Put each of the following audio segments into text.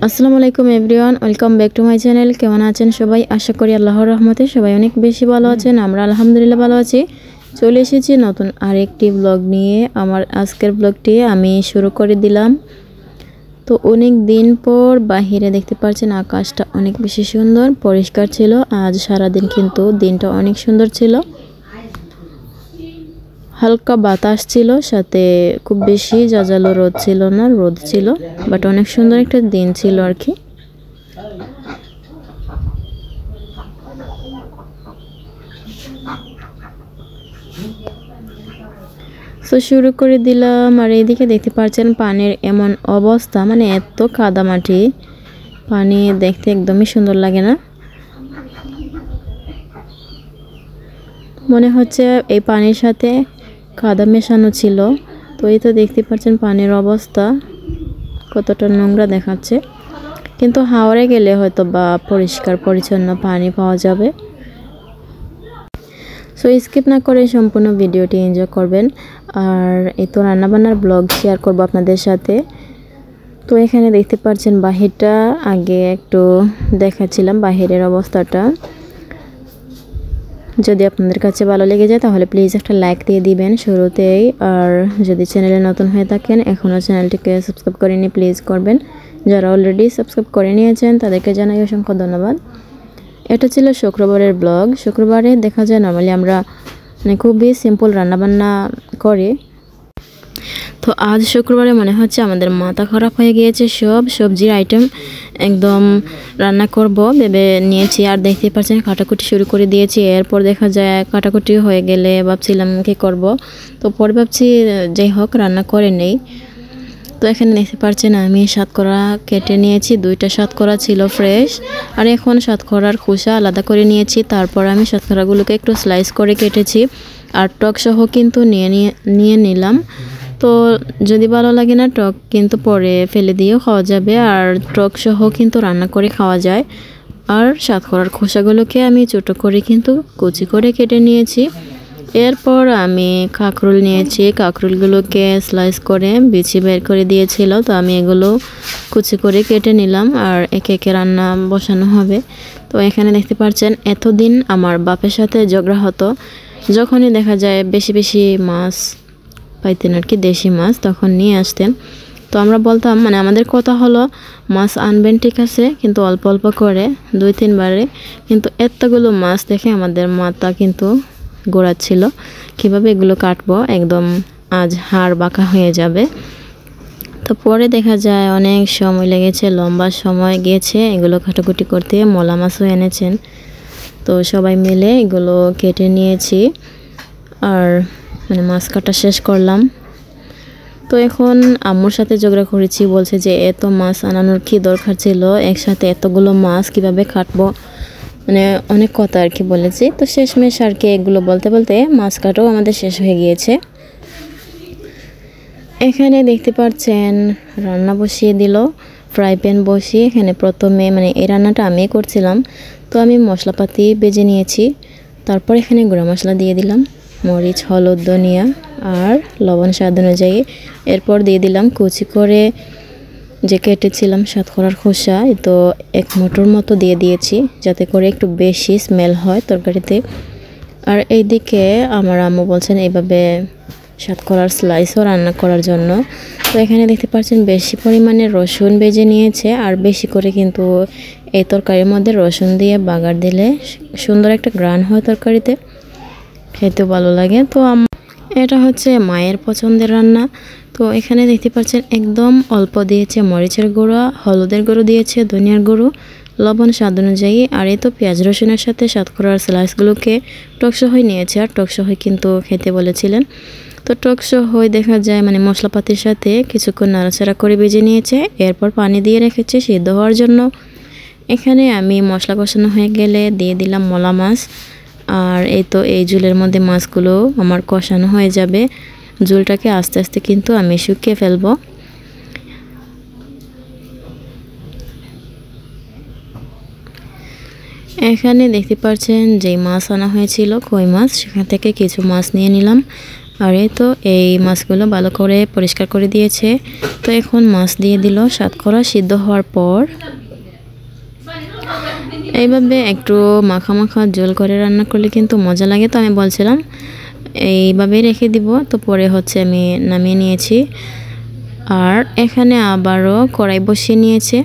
আসসালামু আলাইকুম everyone, welcome back to my channel. কেমন আছেন সবাই? আশা করি আল্লাহর রহমতে সবাই অনেক বেশি ভালো আছেন। আমরা আলহামদুলিল্লাহ ভালো আছি। চলে এসেছি নতুন আরেকটি ব্লগ নিয়ে। আমার আজকের ব্লগটি আমি শুরু করে দিলাম। তো অনেক দিন পর বাহিরে দেখতে পাচ্ছেন আকাশটা অনেক বেশি সুন্দর পরিষ্কার ছিল। আজ সারাদিন কিন্তু দিনটা অনেক সুন্দর ছিল। হালকা বাতাস ছিল, সাথে খুব বেশি জাজালো রোদ ছিল না, রোদ ছিল বাট অনেক সুন্দর একটা দিন ছিল আর কি। তো শুরু করে দিলাম। আর এইদিকে দেখতে পাচ্ছেন পানির এমন অবস্থা, মানে এত কাদামাটি, পানি দেখতে একদমই সুন্দর লাগে না। মনে হচ্ছে এই পানির সাথে কাদা মেশানো ছিল। তো এই তো দেখতে পাচ্ছেন পানির অবস্থা কতটা নোংরা দেখাচ্ছে, কিন্তু হাওরে গেলে হয়তো বা পরিষ্কার পরিচ্ছন্ন পানি পাওয়া যাবে। সো স্কিপ না করে সম্পূর্ণ ভিডিওটি এনজয় করবেন। আর এই তো রান্নাবান্নার ব্লগ শেয়ার করব আপনাদের সাথে। তো এখানে দেখতে পাচ্ছেন বাহিরটা আগে একটু দেখাচ্ছিলাম, বাহিরের অবস্থাটা। যদি আপনাদের কাছে ভালো লেগে যায় তাহলে প্লিজ একটা লাইক দিয়ে দিবেন শুরুতেই। আর যদি চ্যানেলে নতুন হয়ে থাকেন, এখনও চ্যানেলটিকে সাবস্ক্রাইব করেনি, প্লিজ করবেন। যারা অলরেডি সাবস্ক্রাইব করে নিয়েছেন তাদেরকে জানাই অসংখ্য ধন্যবাদ। এটা ছিল শুক্রবারের ব্লগ। শুক্রবারে দেখা যায় নর্মালি আমরা খুবই সিম্পল রান্নাবান্না করি। তো আজ শুক্রবারে মনে হচ্ছে আমাদের মাথা খারাপ হয়ে গিয়েছে, সব সবজির আইটেম একদম রান্না করব ভেবে নিয়েছি। আর দেখতে পাচ্ছেন কাটাকুটি শুরু করে দিয়েছি। এরপর দেখা যায় কাটাকুটি হয়ে গেলে ভাবছিলাম কি করব, তো পরে ভাবছি যাই হোক রান্না করে নেই। তো এখানে দেখতে পাচ্ছেন আমি সাতকরা কেটে নিয়েছি, 2টা সাতকরা ছিল ফ্রেশ। আর এখন সাতকরার খোসা আলাদা করে নিয়েছি। তারপর আমি সাতকরাগুলোকে একটু স্লাইস করে কেটেছি। আর টক সহ কিন্তু নিয়ে নিলাম। তো যদি ভালো লাগে না টক কিন্তু পরে ফেলে দিয়েও খাওয়া যাবে, আর টক সহ কিন্তু রান্না করে খাওয়া যায়। আর সাতকরার খোসাগুলোকে আমি ছোটো করে কিন্তু কুচি করে কেটে নিয়েছি। এরপর আমি কাঁকরোল নিয়েছি, কাঁকরোলগুলোকে স্লাইস করে বিচি বের করে দিয়েছিল। তো আমি এগুলো কুচি করে কেটে নিলাম, আর একে একে রান্না বসানো হবে। তো এখানে দেখতে পাচ্ছেন এতদিন আমার বাপের সাথে ঝগড়া হতো, যখনই দেখা যায় বেশি বেশি মাছ পাইতেন আর কি, দেশি মাছ তখন নিয়ে আসতেন। তো আমরা বলতাম, মানে আমাদের কথা হলো মাছ আনবেন ঠিক আছে, কিন্তু অল্প অল্প করে 2-3 বারে। কিন্তু এতগুলো মাছ দেখে আমাদের মাথা কিন্তু গোড়াচ্ছিল, কীভাবে এগুলো কাটবো, একদম আজ হাড় বাঁকা হয়ে যাবে। তো পরে দেখা যায় অনেক সময় লেগেছে, লম্বা সময় গিয়েছে এগুলো কাটাকুটি করতে। মলা মাছও এনেছেন, তো সবাই মিলে এগুলো কেটে নিয়েছি। আর মাছ কাটা শেষ করলাম। তো এখন আম্মুর সাথে ঝগড়া করেছি, বলছে যে এত মাছ আনানোর কি দরকার ছিল, একসাথে এতগুলো মাছ কিভাবে কাটবো, অনেক কথা আর কি বলেছি। তো শেষমেশ আর কি এগুলো বলতে বলতে মাছ কাটাও আমাদের শেষ হয়ে গিয়েছে। এখানে দেখতে পাচ্ছেন রান্না বসিয়ে দিল, ফ্রাই প্যান বসিয়ে। এখানে প্রথমে এই রান্নাটা আমি করছিলাম। তো আমি মশলাপাতি বেজে নিয়েছি। তারপর এখানে গুঁড়া মশলা দিয়ে দিলাম, মরিচ, হলুদ, ধনিয়া আর লবণ স্বাদ অনুযায়ী। এরপর দিয়ে দিলাম কুচি করে যে কেটেছিলাম সাতকরার খোসা, তো 1 মুঠোর মতো দিয়ে দিয়েছি, যাতে করে একটু বেশি স্মেল হয় তরকারিতে। আর এইদিকে আমার আম্মু বলছেন এইভাবে সাতকরার স্লাইসও রান্না করার জন্য। তো এখানে দেখতে পাচ্ছেন বেশি পরিমাণে রসুন বেজে নিয়েছে। আর বেশি করে কিন্তু এই তরকারির মধ্যে রসুন দিয়ে বাগার দিলে সুন্দর একটা গ্রান হয় তরকারিতে, খেতেও ভালো লাগে। তো এটা হচ্ছে মায়ের পছন্দের রান্না। তো এখানে দেখতে পাচ্ছেন একদম অল্প দিয়েছে মরিচের গুঁড়ো, হলুদের গুঁড়ো দিয়েছে, ধনিয়ার গুঁড়ো, লবণ স্বাদ অনুযায়ী। আর এই তো পেঁয়াজ রসুনের সাথে সাতকরার স্লাইসগুলোকে টকসহই নিয়েছে। আর টকসহই কিন্তু খেতে বলেছিলেন। তো টকসহই দেখা যায় মশলাপাতির সাথে কিছুক্ষণ নাড়াচাড়া করে ভেজে নিয়েছে। এরপর পানি দিয়ে রেখেছে সিদ্ধ হওয়ার জন্য। এখানে আমি মশলা কষানো হয়ে গেলে দিয়ে দিলাম মলা মাছ। আর এই তো এই ঝোলের মধ্যে মাছগুলো আমার কষানো হয়ে যাবে। ঝোলটাকে আস্তে আস্তে কিন্তু আমি শুকিয়ে ফেলবো। এখানে দেখতে পাচ্ছেন যে মাছ আনা হয়েছিল কই মাছ, সেখান থেকে কিছু মাছ নিয়ে নিলাম। আর এই তো এই মাছগুলো ভালো করে পরিষ্কার করে দিয়েছে। তো এখন মাছ দিয়ে দিল সাতকরা সিদ্ধ হওয়ার পর। এইভাবে একটু মাখা মাখা ঝোল করে রান্না করলে কিন্তু মজা লাগে। তো আমি বলছিলাম এইভাবেই রেখে দিব। তো পরে হচ্ছে আমি নামিয়ে নিয়েছি। আর এখানে আবারও কড়াই বসিয়ে নিয়েছে।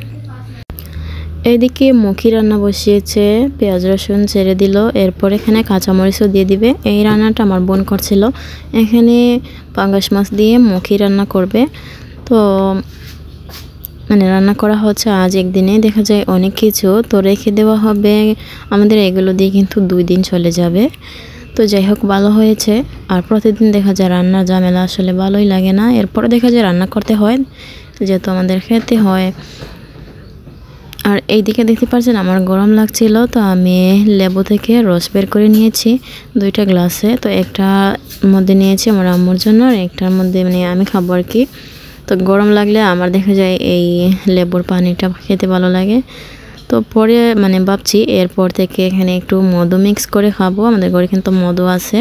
এইদিকে মুখি রান্না বসিয়েছে, পেঁয়াজ রসুন ছেড়ে দিল, এরপর এখানে কাঁচামরিচও দিয়ে দিবে। এই রান্নাটা আমার বোন করছিল। এখানে পাঙ্গাস মাছ দিয়ে মুখি রান্না করবে। তো মানে রান্না করা হচ্ছে আজ একদিনে, দেখা যায় অনেক কিছু তো রেখে দেওয়া হবে। আমাদের এগুলো দিয়ে কিন্তু 2 দিন চলে যাবে। তো যাই হোক ভালো হয়েছে। আর প্রতিদিন দেখা যায় রান্নার ঝামেলা আসলে ভালোই লাগে না। এরপরে দেখা যায় রান্না করতে হয়, যেহেতু আমাদের খেতে হয়। আর এইদিকে দেখতে পাচ্ছেন আমার গরম লাগছিল, তো আমি লেবু থেকে রস বের করে নিয়েছি 2টা গ্লাসে। তো একটার মধ্যে নিয়েছি আমার আম্মুর জন্য, আর একটার মধ্যে মানে আমি খাবো আর কি। তো গরম লাগলে আমার দেখা যায় এই লেবুর পানিটা খেতে ভালো লাগে। তো পরে মানে ভাবছি এরপর থেকে এখানে একটু মধু মিক্স করে খাবো। আমাদের ঘরে কিন্তু মধু আছে।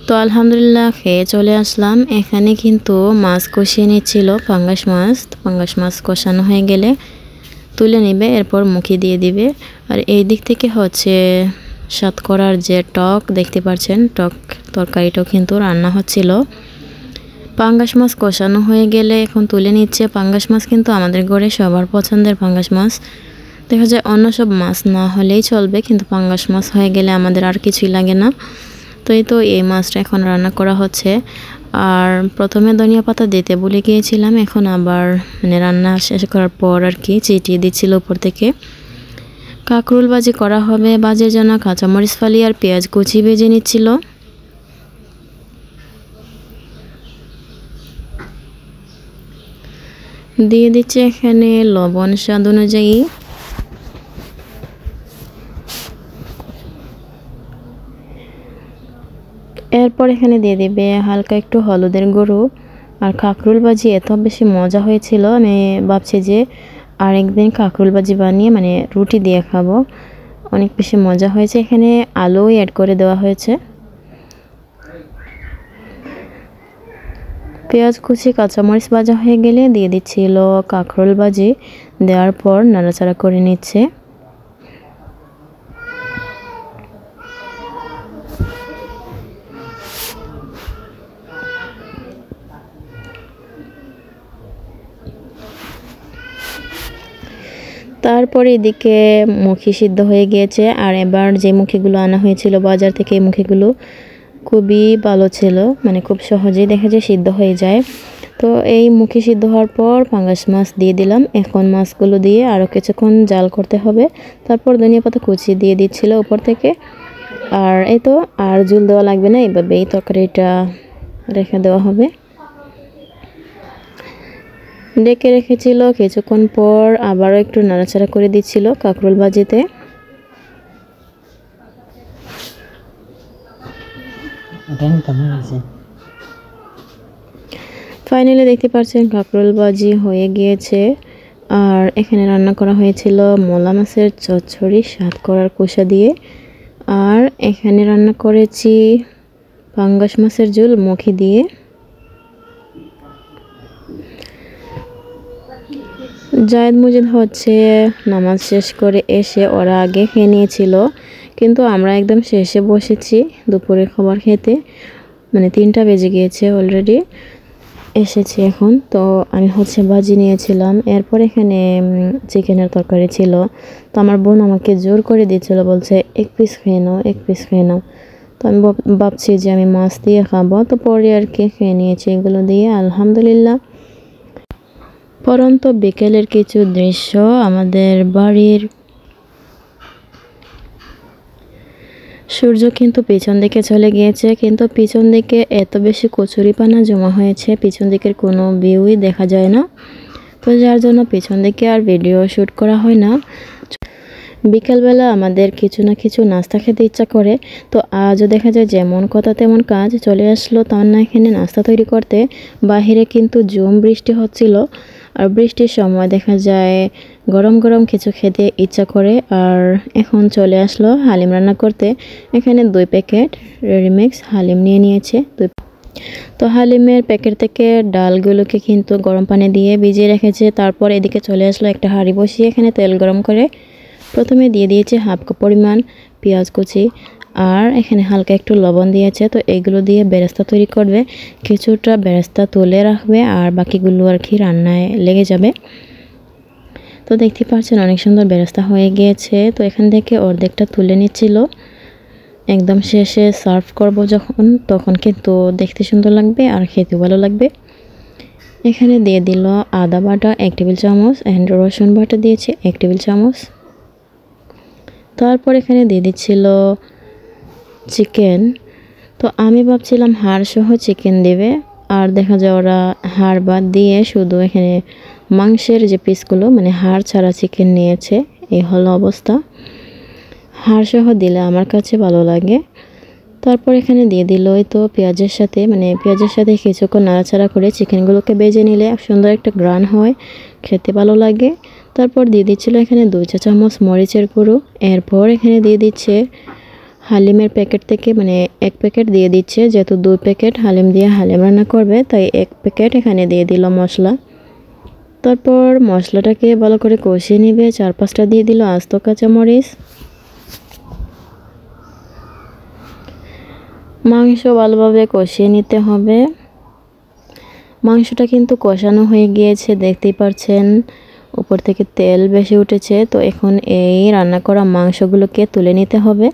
তো আলহামদুলিল্লাহ খেয়ে চলে আসলাম। এখানে কিন্তু মাছ কষিয়ে নিচ্ছিল, পাঙ্গাস মাছ। পাঙ্গাস মাছ কষানো হয়ে গেলে তুলে নেবে, এরপর মুখে দিয়ে দিবে। আর এই দিক থেকে হচ্ছে সাতকরার যে টক দেখতে পাচ্ছেন, টক তরকারিটাও কিন্তু রান্না হচ্ছিল। পাঙ্গাস মাছ কষানো হয়ে গেলে এখন তুলে নিচ্ছে। পাঙ্গাস মাছ কিন্তু আমাদের ঘরে সবার পছন্দের পাঙ্গাস মাছ। দেখা যায় অন্য সব মাছ না হলেই চলবে, কিন্তু পাঙ্গাস মাছ হয়ে গেলে আমাদের আর কিছুই লাগে না। তো এই মাছটা এখন রান্না করা হচ্ছে। আর প্রথমে ধনিয়া পাতা দিতে ভুলে গিয়েছিলাম, এখন আবার মানে রান্না শেষ করার পর আর কি ছিটিয়ে দিচ্ছিল উপর থেকে। কাঁকরোল ভাজি করা হবে, ভাজির জন্য কাঁচামরিচ ফালি আর পেঁয়াজ কুচি ভেজে নিচ্ছিল। দিয়ে দিচ্ছে এখানে লবণ স্বাদ অনুযায়ী। এরপর এখানে দিয়ে দিবে হালকা একটু হলুদের গুঁড়ো। আর কাঁকরোল ভাজি এত বেশি মজা হয়েছিল, আমি ভাবছি যে আরেকদিন কাঁকরোল ভাজি বানিয়ে মানে রুটি দিয়ে খাবো। অনেক বেশি মজা হয়েছে। এখানে আলুও অ্যাড করে দেওয়া হয়েছে। পেঁয়াজ কুচি কাঁচামরিচ ভাজা হয়ে গেলে দিয়ে দিচ্ছিল কাঁকরোল ভাজি। দেওয়ার পর নাড়াচাড়া করে নিচ্ছে। তারপরে এদিকে মুখি সিদ্ধ হয়ে গিয়েছে। আর এবার যে মুখিগুলো আনা হয়েছিল বাজার থেকে, এই মুখিগুলো খুবই ভালো ছিল, মানে খুব সহজেই দেখা যায় সিদ্ধ হয়ে যায়। তো এই মুখি সিদ্ধ হওয়ার পর পাঙ্গাস মাছ দিয়ে দিলাম। এখন মাছগুলো দিয়ে আরও কিছুক্ষণ জাল করতে হবে। তারপর ধনিয়া পাতা কুচি দিয়ে দিচ্ছিল উপর থেকে। আর এই তো আর ঝোল দেওয়া লাগবে না, এইভাবে এই তরকারিটা রেখে দেওয়া হবে। ডেকে রেখেছিল, কিছুক্ষণ পর আবারও একটু নাড়াচাড়া করে দিচ্ছিল কাঁকরোল ভাজিতে। ফাইনালি দেখতে পাচ্ছেন কাঁকরোল ভাজি হয়ে গিয়েছে। আর এখানে রান্না করা হয়েছিল মোলা মাছের চচ্চড়ি সাতকরার কষা দিয়ে। আর এখানে রান্না করেছি পাঙ্গাস মাছের ঝোল মুখি দিয়ে। জায়েদ মুজিদ হচ্ছে নামাজ শেষ করে এসে ওরা আগে খেয়ে নিয়েছিল, কিন্তু আমরা একদম শেষে বসেছি দুপুরের খাবার খেতে। মানে 3টা বেজে গিয়েছে অলরেডি, এসেছি এখন। তো আমি হচ্ছে ভাজি নিয়েছিলাম, এরপর এখানে চিকেনের তরকারি ছিল। তো আমার বোন আমাকে জোর করে দিয়েছিল, বলছে 1 পিস খেয়ে নাও, 1 পিস খেয়ে নাও। তো আমি ভাবছি যে আমি মাছ দিয়ে খাবো। তো পরে আর কি খেয়ে নিয়েছি এগুলো দিয়ে আলহামদুলিল্লাহ। পরন্ত বিকেলের কিছু দৃশ্য আমাদের বাড়ির। সূর্য কিন্তু পিছন দিকে চলে গিয়েছে, কিন্তু পিছন দিকে এত বেশি কচুরিপানা জমা হয়েছে, পিছন দিকের কোনো ভিউই দেখা যায় না। তো যার জন্য পিছন দিকে আর ভিডিও শ্যুট করা হয় না। বিকেলবেলা আমাদের কিছু না কিছু নাস্তা খেতে ইচ্ছা করে। তো আজও দেখা যায় যেমন কথা তেমন কাজ, চলে আসলো তান্না এখানে নাস্তা তৈরি করতে। বাহিরে কিন্তু ঝুম বৃষ্টি হচ্ছিল, আর বৃষ্টির সময় দেখা যায় গরম গরম কিছু খেতে ইচ্ছা করে। আর এখন চলে আসলো হালিম রান্না করতে। এখানে 2 প্যাকেট রেডিমিক্স হালিম নিয়ে নিয়েছে। তো হালিমের প্যাকেট থেকে ডালগুলোকে কিন্তু গরম পানি দিয়ে ভিজিয়ে রেখেছে। তারপর এদিকে চলে আসলো একটা হাঁড়ি বসিয়ে এখানে তেল গরম করে প্রথমে দিয়ে দিয়েছে হাফ কাপ পরিমাণ পেঁয়াজ কুচি, আর এখানে হালকা একটু লবণ দিয়েছে। তো এগুলো দিয়ে বেরেস্তা তৈরি করবে, কিছুটা বেরেস্তা তুলে রাখবে আর বাকিগুলো আর কি রান্নায় লেগে যাবে। তো দেখতে পাচ্ছেন অনেক সুন্দর বেরেস্তা হয়ে গিয়েছে। তো এখান থেকে অর্ধেকটা তুলে নিচ্ছিল, একদম শেষে সার্ভ করব যখন, তখন কিন্তু দেখতে সুন্দর লাগবে আর খেতে ভালো লাগবে। এখানে দিয়ে দিল আদা বাটা 1 টেবিল চামচ এন্ড রসুন বাটা দিয়েছে 1 টেবিল চামচ। তারপর এখানে দিয়ে দিচ্ছিল চিকেন। তো আমি ভাবছিলাম হাড় সহ চিকেন দেবে, আর দেখা যায় ওরা হাড় বাদ দিয়ে শুধু এখানে মাংসের যে পিসগুলো মানে হাড় ছাড়া চিকেন নিয়েছে। এই হলো অবস্থা, হাড় সহ দিলে আমার কাছে ভালো লাগে। তারপর এখানে দিয়ে দিল তো পেঁয়াজের সাথে, মানে পেঁয়াজের সাথে কিছুক্ষণ নাড়াচাড়া করে চিকেনগুলোকে ভেজে নিলে সুন্দর একটা গ্রান হয়, খেতে ভালো লাগে। তারপর দিয়ে দিচ্ছিল এখানে 2 চা চামচ মরিচের গুঁড়ো। এরপর এখানে দিয়ে দিচ্ছে হালিমের প্যাকেট থেকে, মানে 1 প্যাকেট দিয়ে দিচ্ছে, যেহেতু 2 প্যাকেট হালিম দিয়ে হালিম রান্না করবে তাই 1 প্যাকেট এখানে দিয়ে দিল মশলা। তারপর মশলাটাকে ভালো করে কষিয়ে নেবে, 4-5টা দিয়ে দিল আস্ত কাঁচামরিচ। মাংস ভালোভাবে কষিয়ে নিতে হবে। মাংসটা কিন্তু কষানো হয়ে গিয়েছে, দেখতেই পাচ্ছেন উপর থেকে তেল বেশি উঠেছে। তো এখন এই রান্না করা মাংসগুলোকে তুলে নিতে হবে।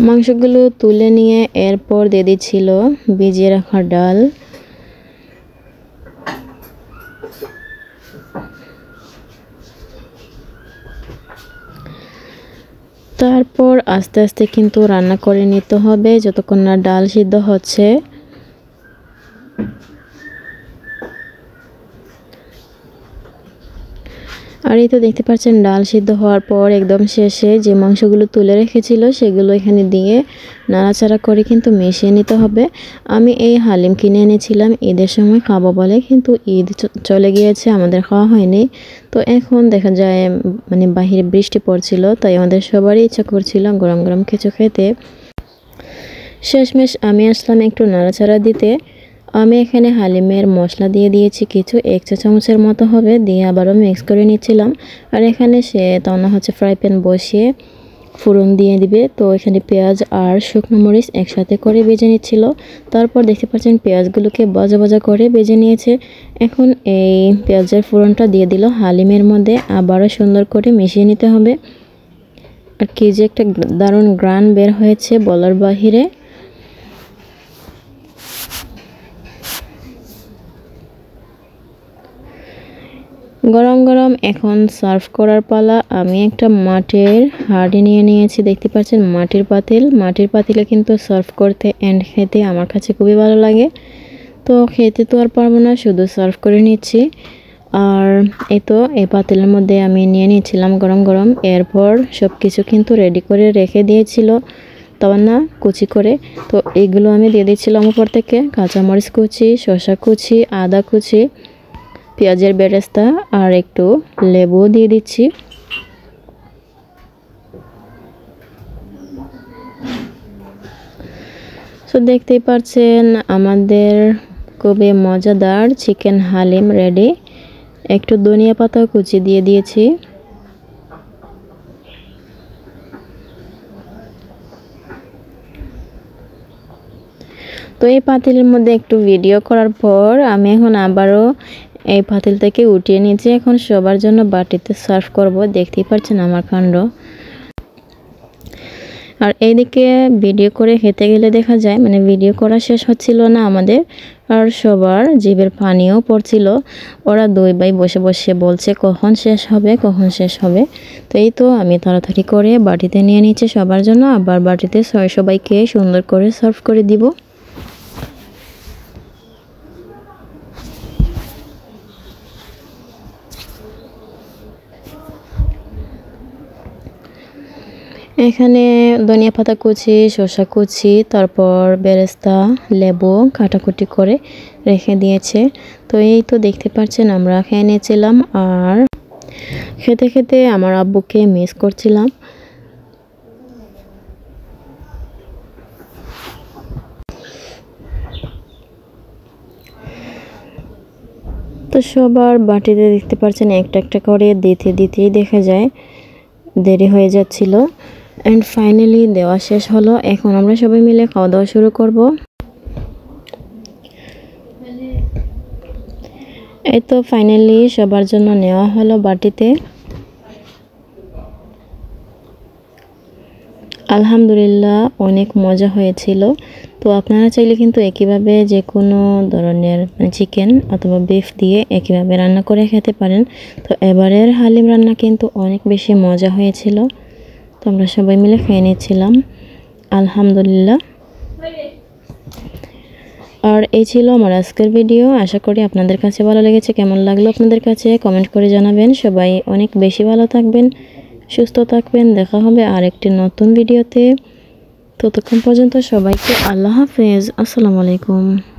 মাংসগুলো তুলে নিয়ে এরপর দিয়ে দিচ্ছিল ভিজিয়ে রাখা ডাল। তারপর আস্তে আস্তে কিন্তু রান্না করে নিতে হবে যতক্ষণ না ডাল সিদ্ধ হচ্ছে। আর এই তো দেখতে পাচ্ছেন ডাল সিদ্ধ হওয়ার পর একদম শেষে যে মাংসগুলো তুলে রেখেছিল সেগুলো এখানে দিয়ে নাড়াচাড়া করে কিন্তু মিশিয়ে নিতে হবে। আমি এই হালিম কিনে এনেছিলাম ঈদের সময় খাবো বলে, কিন্তু ঈদ চলে গিয়েছে, আমাদের খাওয়া হয়নি। তো এখন দেখা যায় মানে বাহিরে বৃষ্টি পড়ছিল, তাই আমাদের সবারই ইচ্ছা করছিল গরম গরম কিছু খেতে। শেষমেশ আমি আসলাম একটু নাড়াচাড়া দিতে। আমি এখানে হালিমের মশলা দিয়ে দিয়েছি কিছু, 1 চা চামচের মতো হবে, দিয়ে আবারও মিক্স করে নিচ্ছিলাম। আর এখানে সে তাওনা হচ্ছে ফ্রাই প্যান বসিয়ে ফোড়ন দিয়ে দিবে। তো এখানে পেঁয়াজ আর শুকনো মরিচ একসাথে করে ভেজে নিচ্ছিল। তারপর দেখতে পাচ্ছেন পেঁয়াজগুলোকে ভাজা ভাজা করে ভেজে নিয়েছে। এখন এই পেঁয়াজের ফোড়নটা দিয়ে দিল হালিমের মধ্যে, আবারও সুন্দর করে মিশিয়ে নিতে হবে। আর কি যে একটা দারুণ গ্রান বের হয়েছে বলার বাহিরে। গরম গরম এখন সার্ভ করার পালা। আমি একটা মাটির হাঁড়ি নিয়ে নিয়েছি, দেখতে পাচ্ছেন মাটির পাতিল। মাটির পাতিলে কিন্তু সার্ভ করতে এন্ড খেতে আমার কাছে খুবই ভালো লাগে। তো খেতে তো আর পারবো না, শুধু সার্ভ করে নিচ্ছি। আর এই তো এই পাতিলের মধ্যে আমি নিয়ে নিয়েছিলাম গরম গরম। এরপর সব কিছু কিন্তু রেডি করে রেখে দিয়েছিল তাওয়ান্না কুচি করে। তো এইগুলো আমি দিয়ে দিয়েছিলাম উপর থেকে, কাঁচামরিচ কুচি, শসা কুচি, আদা কুচি, পেঁয়াজের বেরেস্তা আর একটু লেবু দিয়ে দিচ্ছি। তো দেখতেই পাচ্ছেন আমাদের খুবই মজাদার চিকেন হালিম রেডি। একটু ধনিয়া পাতা কুচি দিয়ে দিয়েছি। তো এই পাতিলের মধ্যে একটু ভিডিও করার পর আমি এখন আবারও এই পাতিল থেকে উঠিয়ে নিয়েছি। এখন সবার জন্য বাটিতে সার্ভ করব, দেখতেই পাচ্ছেন আমার কাণ্ড। আর এইদিকে ভিডিও করে খেতে গেলে দেখা যায় মানে ভিডিও করা শেষ হচ্ছিল না আমাদের, আর সবার জিভের পানিও পড়ছিল। ওরা 2 ভাই বসে বসে বলছে কখন শেষ হবে, কখন শেষ হবে। তো এই তো আমি তাড়াতাড়ি করে বাটিতে নিয়ে নিচ্ছি সবার জন্য, আবার বাটিতে সবাইকে সুন্দর করে সার্ভ করে দিব। এখানে ধনিয়া পাতা কুচি, শসা কুচি, তারপর বেরেস্তা, লেবু কাটাকুটি করে রেখে দিয়েছে। তো এই তো দেখতে পাচ্ছেন আমরা খেয়ে নিয়েছিলাম। আর খেতে খেতে আমার আব্বুকে মিস করছিলাম। তো সবার বাটিতে দেখতে পাচ্ছেন একটা একটা করে দিতেই দেখা যায় দেরি হয়ে যাচ্ছিল। অ্যান্ড ফাইনালি দেওয়া শেষ হলো। এখন আমরা সবাই মিলে খাওয়া দাওয়া শুরু করব। এই তো ফাইনালি সবার জন্য নেওয়া হলো বাটিতে। আলহামদুলিল্লাহ অনেক মজা হয়েছিল। তো আপনারা চাইলে কিন্তু একইভাবে যে কোনো ধরনের চিকেন অথবা বিফ দিয়ে একইভাবে রান্না করে খেতে পারেন। তো এবারের হালিম রান্না কিন্তু অনেক বেশি মজা হয়েছিল। তো আমরা সবাই মিলে খেয়ে নিচ্ছিলাম আলহামদুলিল্লাহ। আর এই ছিল আমার আজকের ভিডিও। আশা করি আপনাদের কাছে ভালো লেগেছে। কেমন লাগলো আপনাদের কাছে কমেন্ট করে জানাবেন। সবাই অনেক বেশি ভালো থাকবেন, সুস্থ থাকবেন। দেখা হবে আরেকটি নতুন ভিডিওতে। ততক্ষণ পর্যন্ত সবাইকে আল্লাহ হাফেজ। আসসালামু আলাইকুম।